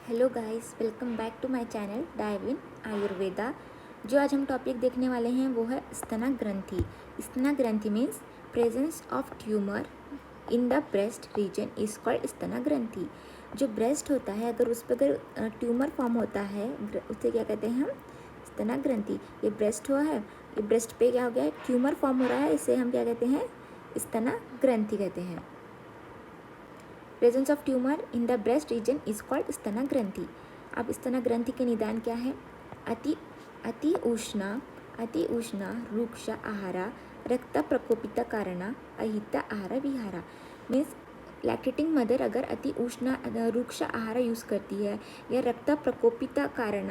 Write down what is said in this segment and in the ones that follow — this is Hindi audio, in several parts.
Hello guys, welcome back to my channel dive in Ayurveda. जो आज हम टॉपिक देखने वाले हैं वो है स्तन ग्रंथि। Stana granthi means presence of tumour in the breast region is called stana granthi. जो ब्रेस्ट होता है, अगर उस पर अगर ट्यूमर फॉर्म होता है उसे क्या कहते हैं हम? स्तन ग्रंथि। ये ब्रेस्ट हुआ है, ये ब्रेस्ट पे क्या हो गया है? ट्यूमर फॉर्म हो रहा है, इसे हम क्या कहते हैं? स्तन ग्रंथि कहते हैं। Presence of tumour in the breast region is called stana granthi. अब स्तन ग्रंथि के निदान क्या है? अति अति उष्ण रुक्ष आहार रक्त प्रकोपित कारण अहित आहार विहार। मीन्स लैक्टेटिंग मदर अगर अति उष्ण रुक्ष आहार यूज़ करती है या रक्त प्रकोपित कारण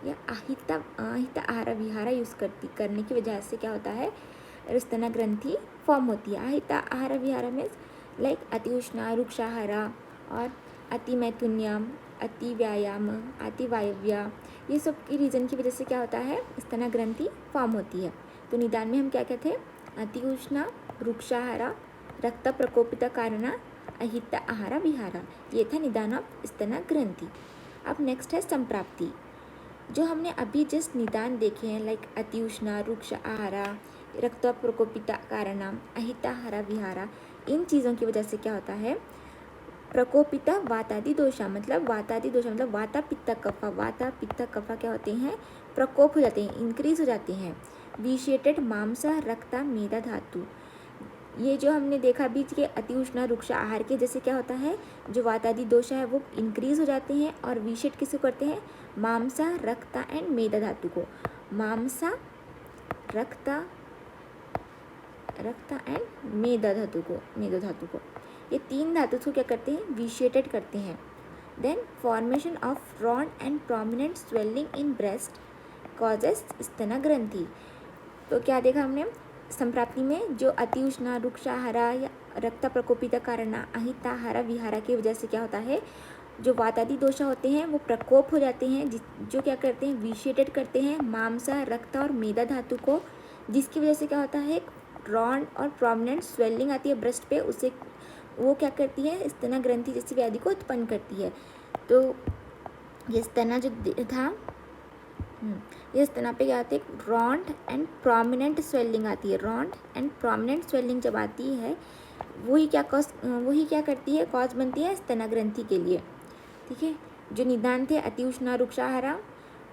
या अहित आहार विहार यूज़ करने की वजह से क्या होता है? स्तन ग्रंथि फॉर्म होती है। अहित आहार विहार मीन्स लाइक अति उष्ण रुक्षाहार और अति मैथुन्यम, अति व्यायाम, अति वायव्य, ये सब की रीजन की वजह से क्या होता है? स्तन ग्रंथि फॉर्म होती है। तो निदान में हम क्या कहते हैं? अति उष्ण रुक्षाहार रक्त प्रकोपित कारण अहित आहार विहार। ये था निदान ऑफ स्तन ग्रंथि। अब नेक्स्ट है संप्राप्ति। जो हमने अभी जस्ट निदान देखे हैं लाइक अति उष्ण रुक्ष आहार रक्त प्रकोपित कारण अहित आहार विहार, इन चीज़ों की वजह से क्या होता है? प्रकोपित वातादि दोषा मतलब वाता पित्त कफा क्या होते हैं? प्रकोप हो जाते हैं, इंक्रीज हो जाते हैं। विशेटेड मांस रक्त मेदा धातु, ये जो हमने देखा बीच के अति उष्ण रुक्ष आहार के जैसे क्या होता है? जो वातादि दोष है वो इंक्रीज हो जाते हैं। और विशेट किसे करते हैं? मांस रक्त एंड मेदा धातु को। मांस रक्त एंड मेदा धातु को ये तीन धातु को क्या करते हैं? विशेटेड करते हैं। Then formation of rod and prominent swelling in breast causes stana granthi. तो क्या देखा हमने? संप्राप्ति में जो अति उष्ण रुक्षाहार या रक्त प्रकोपित कारण अहिताहार विहार की वजह से क्या होता है? जो वातादि दोषा होते हैं वो प्रकोप हो जाते हैं, जो क्या करते हैं? विशेटेड करते हैं मांस रक्त और मेदा धातु को, जिसकी वजह से क्या होता है? रॉड और प्रोमिनेंट स्वेलिंग आती है ब्रेस्ट पे, उसे वो क्या करती है? स्तन ग्रंथि जैसी व्याधि को उत्पन्न करती है। तो ये स्तन जो था ये स्तन पे क्या आती है? रॉड एंड प्रोमिनेंट स्वेलिंग आती है। रॉड एंड प्रोमिनेंट स्वेलिंग जब आती है वही क्या करती है? कॉज बनती है स्तन ग्रंथि के लिए। ठीक है। जो निदान थे अति उष्ण रुक्षाहार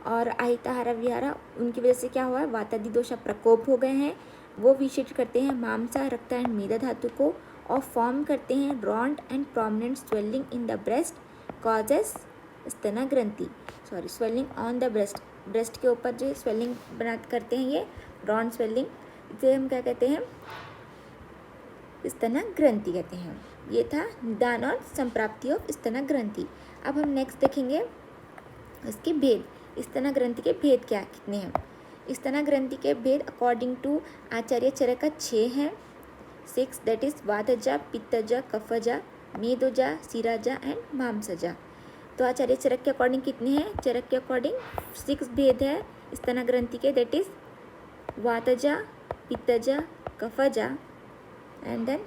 और अहिताहार विहार, उनकी वजह से क्या हुआ है? वातादि दोष प्रकोप हो गए हैं। वो विशेष करते हैं मांस रक्त एंड मेदा धातु को और फॉर्म करते हैं rod and prominent swelling in the breast causes stana ग्रंथि। स्वेलिंग ऑन द ब्रेस्ट के ऊपर जो स्वेलिंग बना करते हैं ये रॉड स्वेलिंग, इसे हम क्या कहते हैं? स्तन ग्रंथि कहते हैं। ये था निदान और संप्राप्ति ऑफ स्तन ग्रंथि। अब हम नेक्स्ट देखेंगे इसके भेद। स्तन ग्रंथि के भेद कितने हैं? स्तन ग्रंथि के भेद अकॉर्डिंग टू आचार्य चरक 6 हैं। 6 दैट इज वातज, पित्तज, कफज, मेदोज, सिराज एंड मांसज। तो आचार्य चरक के अकॉर्डिंग कितने हैं? चरक के अकॉर्डिंग 6 भेद है स्तन ग्रंथि के, दैट इज वातज, पित्तज, कफज एंड देन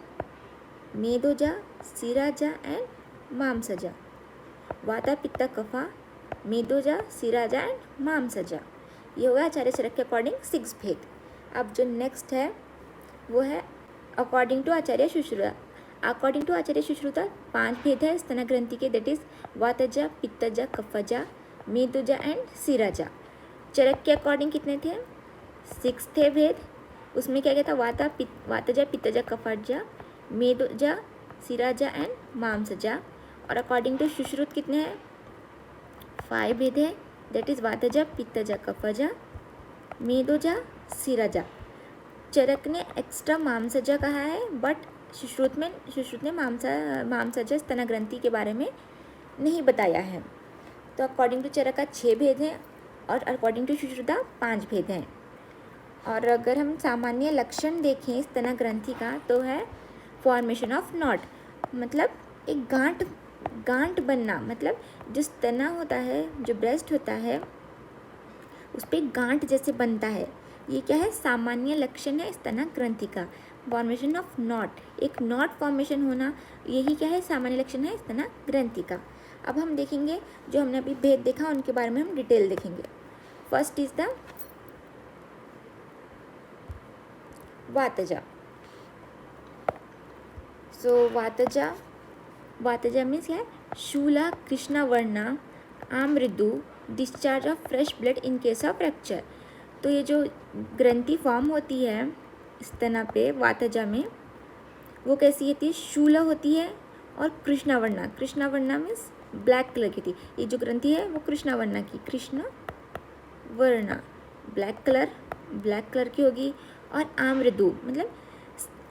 मेदोज, सिराज एंड मांसज। वाता पित्त कफा मेदोज, सिराज एंड मांसज, ये होगा आचार्य चरक के अकॉर्डिंग 6 भेद। अब जो नेक्स्ट है वो है according to Acharya Sushruta. According to Acharya Sushruta 5 भेद है स्तन ग्रंथि के, दैट इज वातज, पित्तज, कफज, मेदोज एंड सिराज। चरक के अकॉर्डिंग कितने थे? 6 थे भेद। उसमें क्या था? वातज, पित्तज, कफज, मेदोज, सिराज एंड मांसज। और अकॉर्डिंग टू सुश्रुत कितने हैं? 5 भेद है, दैट इज वातज, पित्तज, कफज, मेदोज, सिराज। चरक ने एक्स्ट्रा मांसज कहा है, बट सुश्रुत ने मांसज स्तन ग्रंथि के बारे में नहीं बताया है। तो अकॉर्डिंग टू चरक का 6 भेद हैं और अकॉर्डिंग टू सुश्रुता 5 भेद हैं। और अगर हम सामान्य लक्षण देखें स्तन ग्रंथि का तो है फॉर्मेशन ऑफ नॉट, मतलब एक गांठ बनना, मतलब जो स्तन होता है, जो ब्रेस्ट होता है उस पर गांठ जैसे बनता है। ये क्या है? सामान्य लक्षण है स्तन ग्रंथि का। फॉर्मेशन ऑफ नॉट, एक नॉट फॉर्मेशन होना, यही क्या है? सामान्य लक्षण है स्तन ग्रंथि का। अब हम देखेंगे जो हमने अभी भेद देखा उनके बारे में हम डिटेल देखेंगे। फर्स्ट इज द वातजा। सो वातजा मीन्स क्या है? शूला कृष्णा वर्णा आमृदु discharge of fresh blood in case of fracture. तो ये जो ग्रंथि फॉर्म होती है स्तन पे वातजा में, वो कैसी होती है? शूला होती है और कृष्णावर्णा। कृष्णावर्णा मीन्स ब्लैक कलर की थी। ये जो ग्रंथि है वो कृष्णावर्णा की, कृष्णवर्णा ब्लैक कलर की होगी। और आमृदु मतलब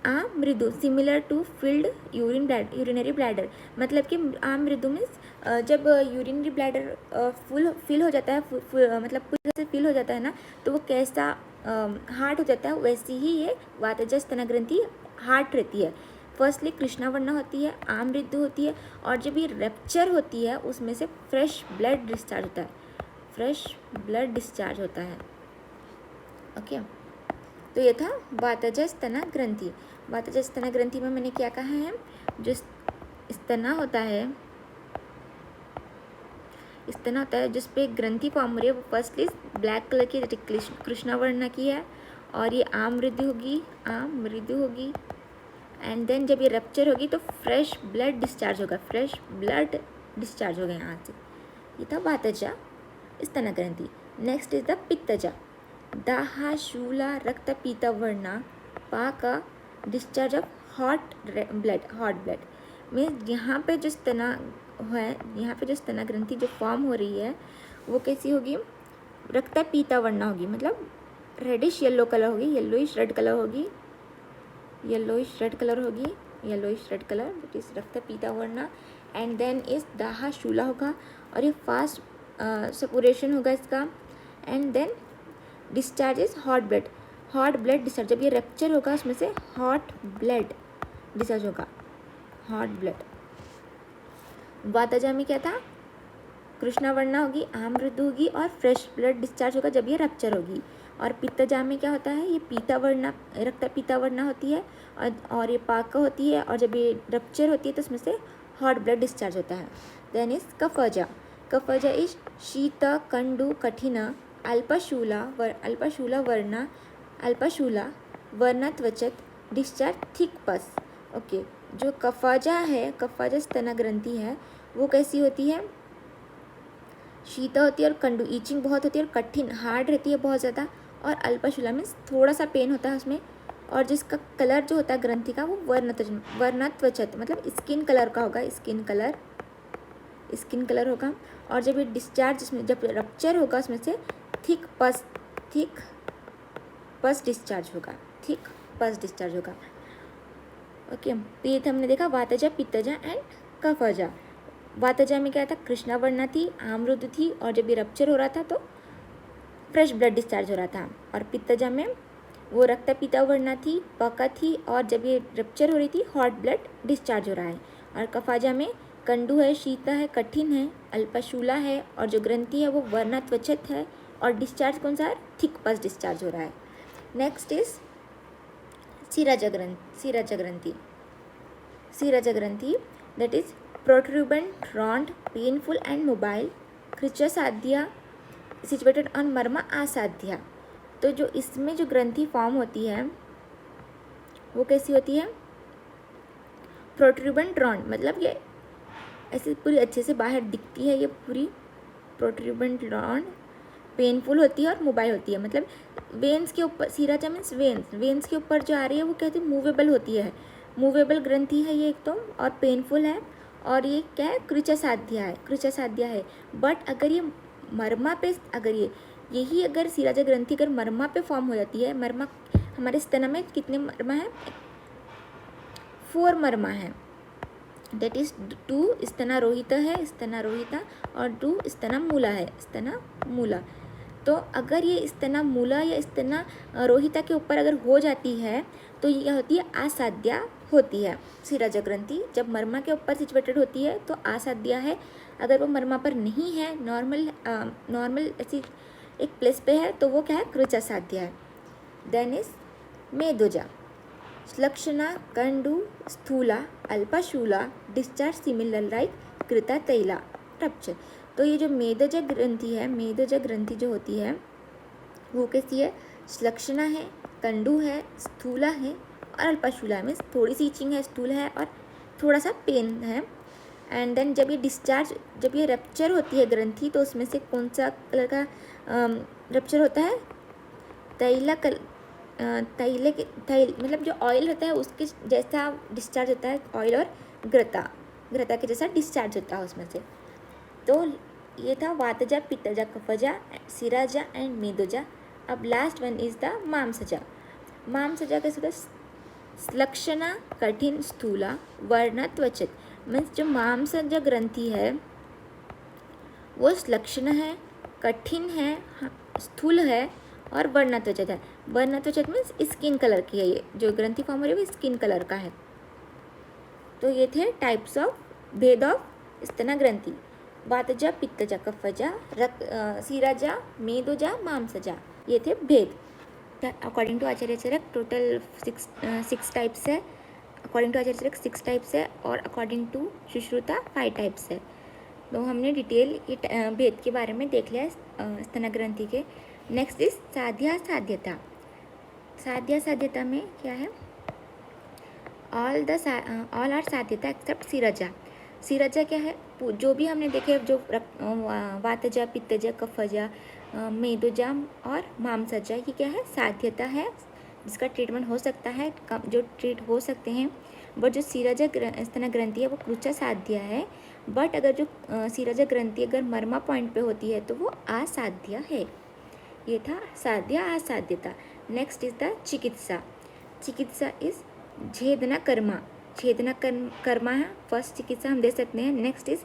आमृदु similar to filled urinary bladder. मतलब कि आमृदु मीन्स जब यूरिनरी ब्लैडर फिल हो जाता है, मतलब पूरी तरह से फिल हो जाता है ना, तो वो कैसा हार्ड हो जाता है, वैसी ही ये वातजा स्तन ग्रंथि हार्ड रहती है। फर्स्टली कृष्णावर्णा होती है, आमृदु होती है, और जब ये रप्चर होती है उसमें से फ्रेश ब्लड डिस्चार्ज होता है। ओके, तो ये था वातजा स्तन ग्रंथि। वातजा स्तन ग्रंथि में मैंने क्या कहा है? जो स्तना होता है जिस पे ग्रंथि फॉर्म हो रही है वो फर्स्टली ब्लैक कलर की कृष्णावर्णा की है, और ये आमृदु होगी। एंड देन जब ये रप्चर होगी तो फ्रेश ब्लड डिस्चार्ज होगा यहाँ से। ये था वातजा स्तन ग्रंथि। नेक्स्ट इज द पित्तजा। दाहा शूला रक्त पीता वर्णा पाक discharge of hot blood. Means यहाँ पे जो स्तन ग्रंथि जो फॉर्म हो रही है वो कैसी होगी? रक्त पीता वर्णा होगी, मतलब रेडिश येलो कलर होगी, yellowish red colour that is रक्त पीता वर्णा। एंड देन इस दाहा शूला होगा, और ये फास्ट सपुरेशन होगा इसका। And then discharge is hot blood discharge. जब ये रप्चर होगा उसमें से हॉट ब्लड डिस्चार्ज होगा, वातजा में क्या था? कृष्णावर्णा होगी, आमृदु होगी, और फ्रेश ब्लड डिस्चार्ज होगा जब ये रप्चर होगी। और पित्तजा में क्या होता है? ये रक्त पीतावर्णा होती है, और ये पाक होती है, और जब ये रप्चर होती है तो उसमें से हॉट ब्लड डिस्चार्ज होता है। देन इज कफजा इज शीत कंडु कठिन अल्पशूला वर्णा त्वचत डिस्चार्ज थिक पस। ओके, जो कफजा स्तन ग्रंथि है वो कैसी होती है? शीता होती है, और कंडू ईचिंग बहुत होती है, और कठिन हार्ड रहती है बहुत ज़्यादा, और अल्पशूला मीन्स थोड़ा सा पेन होता है उसमें, और जिसका कलर जो होता है ग्रंथि का वो वर्णत्वचत मतलब स्किन कलर का होगा, स्किन कलर होगा। और जब ये डिस्चार्ज जब रप्चर होगा उसमें से थिक पस डिस्चार्ज होगा। ओके, तो ये हमने देखा वातजा, पित्तजा एंड कफजा। वातजा में क्या था? कृष्णावर्णा थी, आमृदु थी, और जब ये रप्चर हो रहा था तो फ्रेश ब्लड डिस्चार्ज हो रहा था। और पित्तजा में वो रक्त पीतावर्णा थी, पका थी, और जब ये रप्चर हो रही थी हॉट ब्लड डिस्चार्ज हो रहा है। और कफाजा में कंडू है, शीता है, कठिन है, अल्पशूला है, और जो ग्रंथि है वो वर्णत्वचत है, और डिस्चार्ज कौन सा है? थिक पस डिस्चार्ज हो रहा है। नेक्स्ट इज सीराजा ग्रंथि that is protuberant, round, painful and mobile, कृच्च साध्या सिचुएटेड ऑन मर्मा आसाध्या। तो जो इसमें जो ग्रंथि फॉर्म होती है वो कैसी होती है? प्रोट्रूबेंट रॉन्ड, मतलब ये ऐसे पूरी अच्छे से बाहर दिखती है, ये पूरी प्रोट्रूबेंट रॉन्ड, पेनफुल होती है और मोबाइल होती है। मतलब वेन्स के ऊपर, सीराजा मीन्स वेन्स के ऊपर जो आ रही है वो कहते हैं मूवेबल होती है, मूवेबल ग्रंथि है ये एक तो, और पेनफुल है, और ये क्या है? कृच्च साध्या है। बट अगर ये मर्मा पे, अगर सीराजा ग्रंथि अगर मर्मा पे फॉर्म हो जाती है, मर्मा हमारे स्तन में कितने मर्मा है? 4 मर्मा है, दैट इज 2 स्तनारोहिता है, और 2 स्तनामूला है, स्तनामूला। तो अगर ये स्तनामूला या स्तनारोहिता के ऊपर अगर हो जाती है तो ये क्या होती है? आसाध्या होती है। सीराजा ग्रंथि जब मर्मा के ऊपर सिचुएटेड होती है तो आसाध्या है, अगर वो मर्मा पर नहीं है, नॉर्मल ऐसी एक प्लेस पे है, तो वो क्या है? कृच्च साध्या है। देन इज मेदोजा, लक्षणा कंडु स्थूला अल्पशूला डिस्चार्ज सिमिलर लाइक कृता तैला। रप्चर। तो ये जो मेदोज ग्रंथि है, मेदोज ग्रंथि जो होती है वो कैसी है, श्लक्षणा है, कंडू है, स्थूला है और अल्पाशूला में थोड़ी सी इचिंग है, स्थूल है और थोड़ा सा पेन है। एंड देन जब ये डिस्चार्ज, जब ये रप्चर होती है ग्रंथि, तो उसमें से कौन सा कलर का रप्चर होता है, तैल मतलब जो ऑयल होता है उसके जैसा डिस्चार्ज होता है, ऑयल और घृता के जैसा डिस्चार्ज होता है उसमें से। तो ये था वातजा, पित्तजा, कफजा, सिराजा एंड मेदोजा। अब लास्ट वन इज द मामसजा। मामसजा कैसे होता है, श्लक्षणा, कठिन, स्थूला, वर्ण, त्वचित। मीन्स जो मामसजा ग्रंथि है वो श्लक्षण है, कठिन है, स्थूल है और वर्णत्वचित है। वर्णत्वचित मीन्स स्किन कलर की है, ये जो ग्रंथि फॉर्म हो रही है वो स्किन कलर का है। तो ये थे टाइप्स ऑफ भेद ऑफ स्तन ग्रंथि, वातजा, पित्तजा, कफजा, सिराजा, मेदोजा, मामसजा, ये थे भेद। According to Acharya Charak total six types है, according to Acharya Charak 6 types है और अकॉर्डिंग टू सुश्रुता 5 टाइप्स है। तो हमने डिटेल ये भेद के बारे में देख लिया स्तन ग्रंथि के। नेक्स्ट इज साध्या साध्यता। साध्या साध्यता में क्या है, ऑल आर साध्यता एक्सेप्ट सिरजा। सिरजा क्या है, जो भी हमने देखे जो वातजा, पित्तजा, कफजा, मेदोजा और मामसजा, ये क्या है, साध्यता है जिसका ट्रीटमेंट हो सकता है, जो ट्रीट हो सकते हैं। बट जो सिरजा स्तन ग्रंथि है वो कृचा साध्य है। बट अगर जो सिरजा ग्रंथि अगर मर्मा पॉइंट पे होती है तो वो असाध्य है। ये था साध्या असाध्यता। नेक्स्ट इज द चिकित्सा। चिकित्सा इज छेदना कर्मा। छेदना कर्मा है फर्स्ट चिकित्सा हम दे सकते हैं। नेक्स्ट इज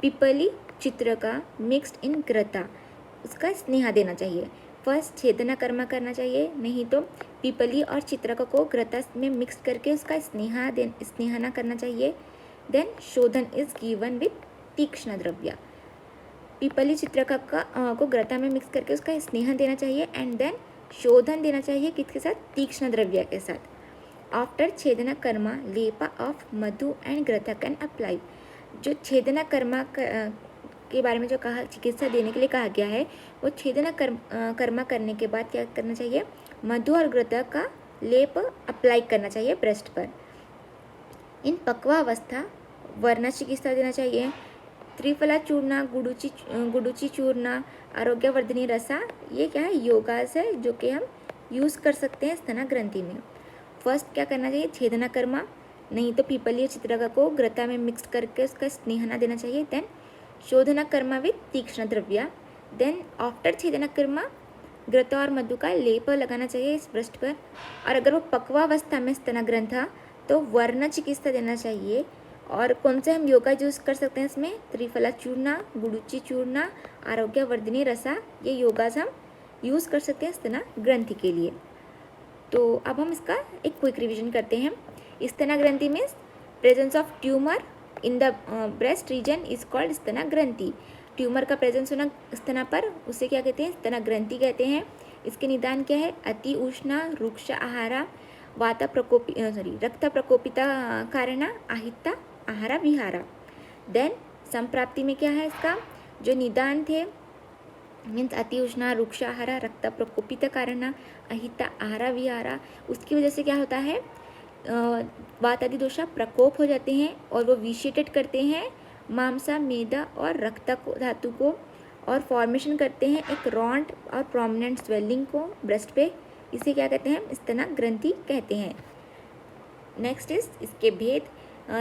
पिपली चित्र का मिक्स्ड इन घृता, उसका स्नेहा देना चाहिए। फर्स्ट छेदना कर्मा करना चाहिए, नहीं तो पिपली और चित्रका को घृता में मिक्स करके उसका स्नेहाना करना चाहिए। देन शोधन इज गिवन विथ तीक्ष्ण द्रव्य। पिपली चित्रका को घृता में मिक्स करके उसका स्नेहन देना चाहिए एंड देन शोधन देना चाहिए किसके साथ, तीक्ष्ण द्रव्य के साथ। आफ्टर छेदना कर्मा लेपा ऑफ मधु एंड घृता कैन अप्लाई। जो छेदना कर्मा के बारे में जो कहा, चिकित्सा देने के लिए कहा गया है, वो छेदना कर्मा करने के बाद क्या करना चाहिए, मधु और घृता का लेप अप्लाई करना चाहिए ब्रेस्ट पर। इन पक्वावस्था वर्ण चिकित्सा देना चाहिए। त्रिफला चूर्ण, गुडुची चूर्ण, आरोग्यवर्धिनी रसा, ये क्या है, योगास है जो कि हम यूज़ कर सकते हैं स्तन ग्रंथि में। फर्स्ट क्या करना चाहिए, छेदना कर्मा, नहीं तो पीपली चित्रका को घृता में मिक्स करके उसका स्नेहना देना चाहिए। देन शोधना कर्मा विथ तीक्ष्ण द्रव्य। देन आफ्टर छेदना कर्मा घृता और मधु का लेप लगाना चाहिए इस ब्रेस्ट पर। और अगर वो पक्वावस्था में स्तन ग्रंथ था तो वर्ण चिकित्सा देना चाहिए। और कौन से हम योगा यूज़ कर सकते हैं इसमें, त्रिफला चूर्ण, गुडुची चूर्ण, आरोग्यवर्धिनी रसा, ये योगास हम यूज़ कर सकते हैं स्तन ग्रंथि के लिए। तो अब हम इसका एक क्विक रिवीजन करते हैं। Stana granthi means presence of tumour in the breast region is called stana granthi. Tumour का प्रेजेंस होना स्तन पर, उसे क्या कहते हैं, स्तन ग्रंथि कहते हैं। इसके निदान क्या है, अति उष्ण रुक्ष आहारा, रक्त प्रकोपिता कारण आहिता आहारा विहारा। देन संप्राप्ति में क्या है, इसका जो निदान थे मीन्स अति उष्ण रुक्ष आहारा, रक्त प्रकोपित कारण अहिता आहारा विहारा, उसकी वजह से क्या होता है, वात आदि दोषा प्रकोप हो जाते हैं और वो विशिटेट करते हैं मांसा, मेदा और रक्त को, धातु को, और फॉर्मेशन करते हैं एक रॉन्ड और प्रोमिनेंट स्वेलिंग को ब्रेस्ट पे। इसे क्या कहते हैं, स्तन ग्रंथि कहते हैं। नेक्स्ट इज इसके भेद।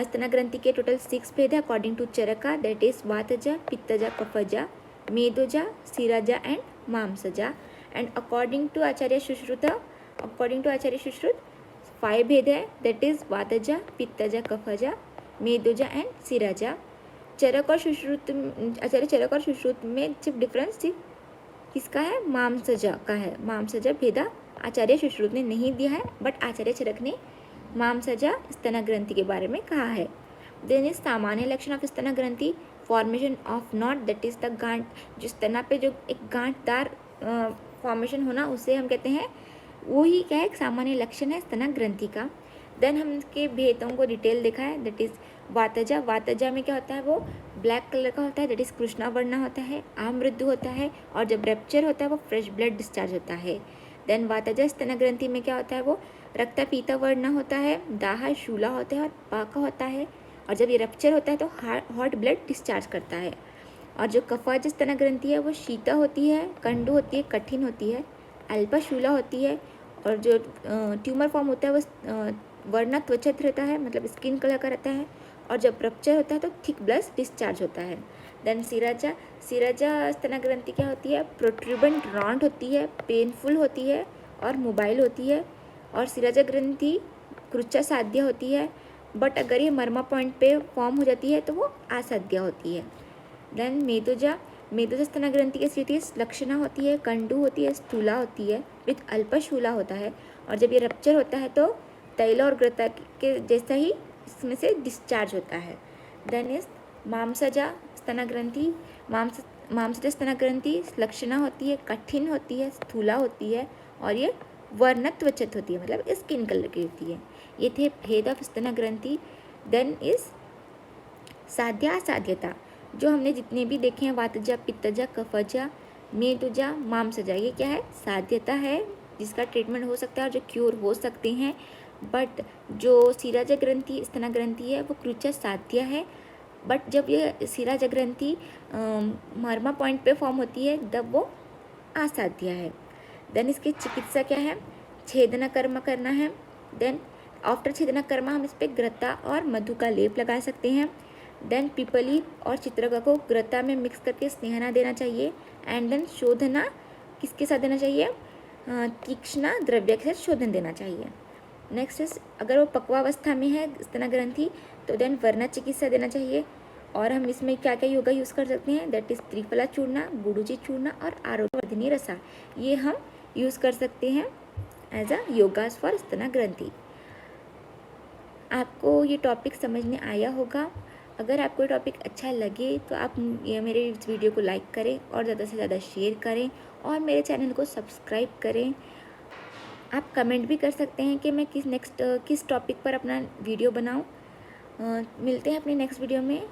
स्तन ग्रंथि के टोटल 6 भेद है according to Charaka, that is वातजा, पित्तजा, कफजा, मेदोजा, सिराजा एंड मामसजा। And according to Acharya Sushrut 5 भेद है, दैट इज वातजा, पित्तजा, कफजा, मेदोजा एंड सिराजा। चरक और सुश्रुत, आचार्य चरक और सुश्रुत में सिर्फ डिफरेंस सिर्फ किसका है, मामसजा का है। मामसजा भेदा आचार्य सुश्रुत ने नहीं दिया है, बट आचार्य चरक ने मामसजा स्तन ग्रंथि के बारे में कहा है। देन इज सामान्य लक्षण ऑफ स्तन ग्रंथि, formation of not, that is the गांठ, जो स्तन पे जो एक गांठदार फॉर्मेशन होना उसे हम कहते हैं, वो ही क्या है, एक सामान्य लक्षण है स्तन ग्रंथि का। देन हम इसके भेदों को डिटेल देखा है, दैट इज़ वातजा। वातजा में क्या होता है, वो ब्लैक कलर का होता है, दैट इज़ कृष्णा वर्ण होता है, आमृदु होता है, और जब रप्चर होता है वो फ्रेश ब्लड डिस्चार्ज होता है। देन वातजा स्तन ग्रंथि में क्या होता है, वो रक्ता पीता वर्ण होता है, दाह शूला होता है और पाका होता है, और जब ये रप्चर होता है तो हॉट ब्लड डिस्चार्ज करता है। और जो कफज स्तन ग्रंथि है वो शीता होती है, कंडु होती है, कठिन होती है, अल्पा शूला होती है, और जो ट्यूमर फॉर्म होता है वो वर्ण त्वचा रहता है, मतलब स्किन कलर का रहता है, और जब रप्चर होता है तो थिक ब्लड डिस्चार्ज होता है। देन सिराजा। सिराजा स्तन ग्रंथि क्या होती है, प्रोट्रूबेंट रॉन्ड होती है, पेनफुल होती है और मोबाइल होती है, और सिराजा ग्रंथि क्रुच्चा साध्य होती है, बट अगर ये मर्मा पॉइंट पे फॉर्म हो जाती है तो वो असाध्य होती है। देन मेदुजा। मेदुजा स्तन ग्रंथि कैसी होती है, लक्षणा होती है, कंडू होती है, स्थूला होती है, विथ अल्पशूला होता है, और जब ये रप्चर होता है तो तैल और ग्रता के जैसा ही इसमें से डिस्चार्ज होता है। देन इज मांसजा स्तन ग्रंथि। मांसजा स्तन ग्रंथि लक्षणा होती है, कठिन होती है, स्थूला होती है, और ये वर्णत्वचत होती है, मतलब स्किन कलर की होती है। ये थे भेद ऑफ स्तन ग्रंथि। देन इज साध्या असाध्यता। जो हमने जितने भी देखे हैं, वातजा, पित्तजा, कफजा, मेदुजा, मांसजा, ये क्या है, साध्यता है जिसका ट्रीटमेंट हो सकता है और जो क्योर हो सकते हैं। बट जो सिराजा ग्रंथि स्तन ग्रंथि है वो क्रुचा साध्य है, बट जब ये सिराजा ग्रंथि मर्मा पॉइंट पे फॉर्म होती है तब वो असाध्य है। देन इसकी चिकित्सा क्या है, छेदना कर्म करना है। देन आफ्टर छेदना कर्म हम इस पर ग्रता और मधु का लेप लगा सकते हैं। देन पिपली और चित्रका को ग्रता में मिक्स करके स्नेहना देना चाहिए। एंड देन शोधना किसके साथ देना चाहिए, तीक्ष्णा द्रव्य के साथ शोधन देना चाहिए। नेक्स्ट इज अगर वो पक्वावस्था में है स्तन ग्रंथि तो देन वर्णा चिकित्सा देना चाहिए। और हम इसमें क्या क्या योगा यूज़ कर सकते हैं, दैट इज़ त्रिफला चूर्ण, गुडुची चूर्ण और आरोग्यवर्धिनी रसा, ये हम यूज़ कर सकते हैं एज अ योगास फॉर स्तन ग्रंथि। आपको ये टॉपिक समझ में आया होगा। अगर आपको ये टॉपिक अच्छा लगे तो आप ये मेरे इस वीडियो को लाइक करें और ज़्यादा से ज़्यादा शेयर करें और मेरे चैनल को सब्सक्राइब करें। आप कमेंट भी कर सकते हैं कि मैं किस टॉपिक पर अपना वीडियो बनाऊं। मिलते हैं अपने नेक्स्ट वीडियो में।